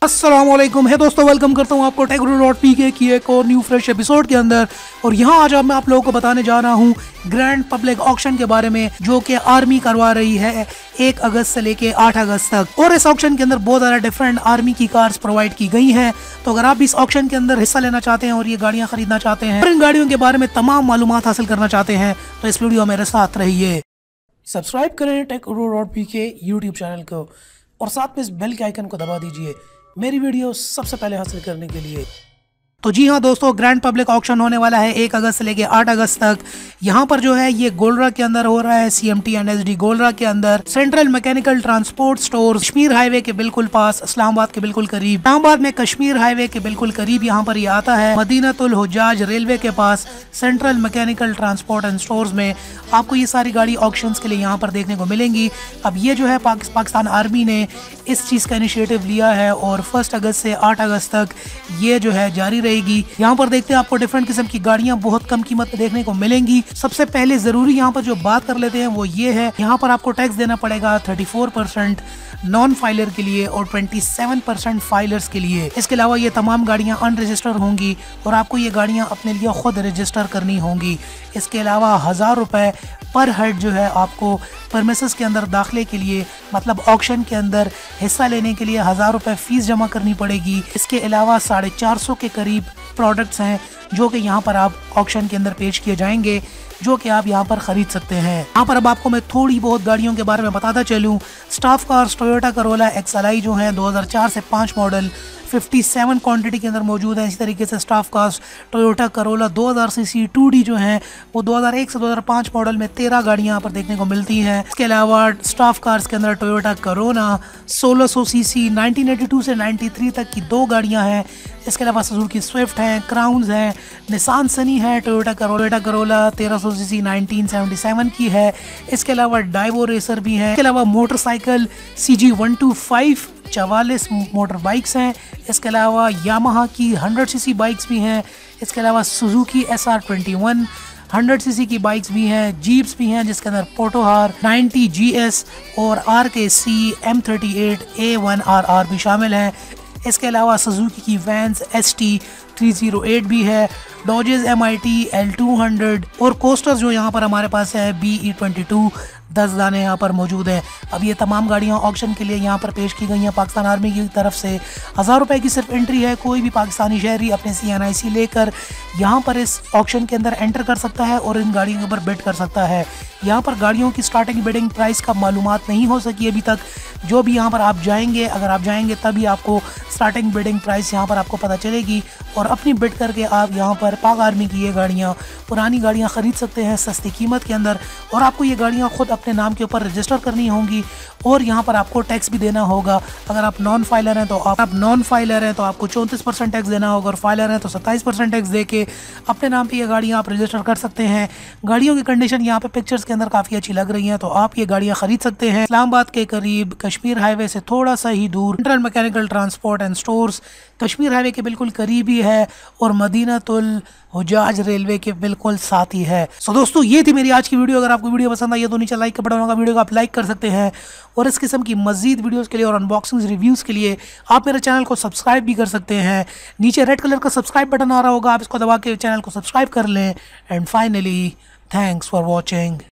अस्सलामुअलैकुम है दोस्तों, वेलकम करता हूं आपको टेकगुरु.pk की एक और न्यू फ्रेश एपिसोड के अंदर। और यहां आज मैं आप लोगों को बताने जा रहा हूं ग्रैंड पब्लिक ऑक्शन के बारे में, जो कि आर्मी करवा रही है 1 अगस्त से लेके 8 अगस्त तक। और इस ऑक्शन के अंदर बहुत ज़्यादा डिफरेंट आर्मी की कार्स प्रोवाइड की गई हैं। तो अगर आप इस ऑक्शन के अंदर हिस्सा लेना चाहते हैं और ये गाड़ियाँ खरीदना चाहते हैं और इन गाड़ियों के बारे में तमाम मालूमात हासिल करना चाहते हैं, तो इस वीडियो मेरे साथ रहिए। सब्सक्राइब करें टेकगुरु.pk यूट्यूब चैनल को और साथ में इस बेल के आइकन को दबा दीजिए मेरी वीडियो सबसे पहले हासिल करने के लिए। तो जी हाँ दोस्तों, ग्रैंड पब्लिक ऑक्शन होने वाला है 1 अगस्त से लेके 8 अगस्त तक। यहाँ पर जो है ये गोलरा के अंदर हो रहा है, CMT NSD गोलरा के अंदर। Central mechanical transport store Kashmir highway के बिल्कुल पास, इस्लामाबाद के बिल्कुल करीब, इस्लामाबाद में कश्मीर हाईवे के बिल्कुल करीब यहाँ पर ये आता है। मदीनातुल हुज्जाज रेलवे के पास central mechanical transport and stores में आपको ये सारी गाड़ी ऑक्शंस के लिए यहाँ पर देखने को मिलेंगी। अब ये जो है पाकिस्तान आर्मी ने इस चीज़ का इनिशिएटिव लिया है और 1 अगस्त से 8 अगस्त तक ये जो है जारी रहेगी। यहाँ पर देखते हैं आपको डिफरेंट किस्म की गाड़ियाँ बहुत कम कीमत पे देखने को मिलेंगी। सबसे पहले जरूरी यहाँ पर जो बात कर लेते हैं वो ये है, यहाँ पर आपको टैक्स देना पड़ेगा 34% नॉन फाइलर के लिए और 27% फाइलर्स के लिए। इसके अलावा ये तमाम गाड़ियाँ अनरजिस्टर्ड होंगी और आपको ये गाड़ियाँ अपने लिए खुद रजिस्टर करनी होंगी। इसके अलावा 1000 रुपये पर हेड जो है आपको परमिसेस के अंदर दाखिले के लिए, मतलब ऑक्शन के अंदर हिस्सा लेने के लिए 1000 रुपये फीस जमा करनी पड़ेगी। इसके अलावा 450 के करीब प्रोडक्ट्स हैं जो कि यहाँ पर आप ऑक्शन के अंदर पेश किए जाएंगे, जो कि आप यहाँ पर खरीद सकते हैं। यहाँ पर अब आपको मैं थोड़ी बहुत गाड़ियों के बारे में बताता चलूँ। Staff cars Toyota Corolla XLI जो है 2004 से 5 मॉडल 57 क्वांटिटी के अंदर मौजूद है। इसी तरीके से staff cars Toyota Corolla 2000 CC 2D जो है वो 2001 से 2005 मॉडल में 13 गाड़ियाँ यहाँ पर देखने को मिलती हैं। इसके अलावा स्टाफ कार्स के अंदर टोयोटा करोना 1600 सीसी 1982 से 93 तक की 2 गाड़ियाँ हैं। इसके अलावा सुजुकी स्विफ्ट हैं, क्राउन्स हैं, निसान सनी है, टोयोटा करोला 1300 सीसी 1977 की है। इसके अलावा डाइवो रेसर भी है। इसके अलावा मोटरसाइकिल CG125 44 मोटर बाइक्स हैं। इसके अलावा यामाहा की 100 सीसी बाइक्स भी हैं। इसके अलावा सुजुकी SR21 100 सीसी की बाइक्स भी हैं, जीप्स भी हैं जिसके अंदर पोटोहार 90 GS और RKC M38 A1RR भी शामिल हैं। इसके अलावा सुजुकी की वैन्स ST 308 भी है, डॉजेस MIT L200 और कोस्टर्स जो यहाँ पर हमारे पास है BE22 10 दाने यहाँ पर मौजूद है। अब ये तमाम गाड़ियाँ ऑक्शन के लिए यहाँ पर पेश की गई हैं पाकिस्तान आर्मी की तरफ से। 1000 रुपये की सिर्फ एंट्री है। कोई भी पाकिस्तानी शहरी अपने CNIC लेकर यहाँ पर इस ऑक्शन के अंदर एंटर कर सकता है और इन गाड़ियों के ऊपर बिड कर सकता है। यहाँ पर गाड़ियों की स्टार्टिंग बिडिंग प्राइस का मालूमात नहीं हो सकी अभी तक। जो भी यहाँ पर आप जाएंगे, अगर आप जाएंगे तभी आपको स्टार्टिंग बिडिंग प्राइस यहाँ पर आपको पता चलेगी और अपनी बिड करके आप यहाँ पर पाक आर्मी की ये गाड़ियाँ, पुरानी गाड़ियाँ ख़रीद सकते हैं सस्ती कीमत के अंदर। और आपको ये गाड़ियाँ खुद अपने नाम के ऊपर रजिस्टर करनी होंगी और यहाँ पर आपको टैक्स भी देना होगा। अगर आप नॉन फाइलर हैं तो आपको 34% टैक्स देना होगा और फाइलर हैं तो 27% टैक्स दे के अपने नाम पे ये गाड़ियाँ आप रजिस्टर कर सकते हैं। गाड़ियों की कंडीशन यहाँ पे पिक्चर्स के अंदर काफ़ी अच्छी लग रही हैं, तो आप ये गाड़ियाँ खरीद सकते हैं। इस्लामाबाद के करीब, कश्मीर हाईवे से थोड़ा सा ही दूर, central mechanical transport and stores Kashmir highway के बिल्कुल करीब ही है और मदीनातुल हुज्जाज रेलवे के बिल्कुल साथ ही है। सो दोस्तों, ये थी मेरी आज की वीडियो। अगर आपको वीडियो पसंद आई है तो नीचे लाइक का बटन होगा, वीडियो को आप लाइक कर सकते हैं। और इस किस्म की मजीद वीडियोस के लिए और अनबॉक्सिंग रिव्यूज़ के लिए आप मेरे चैनल को सब्सक्राइब भी कर सकते हैं। नीचे रेड कलर का सब्सक्राइब बटन आ रहा होगा, आप इसको दबा के चैनल को सब्सक्राइब कर लें। And finally, thanks for watching.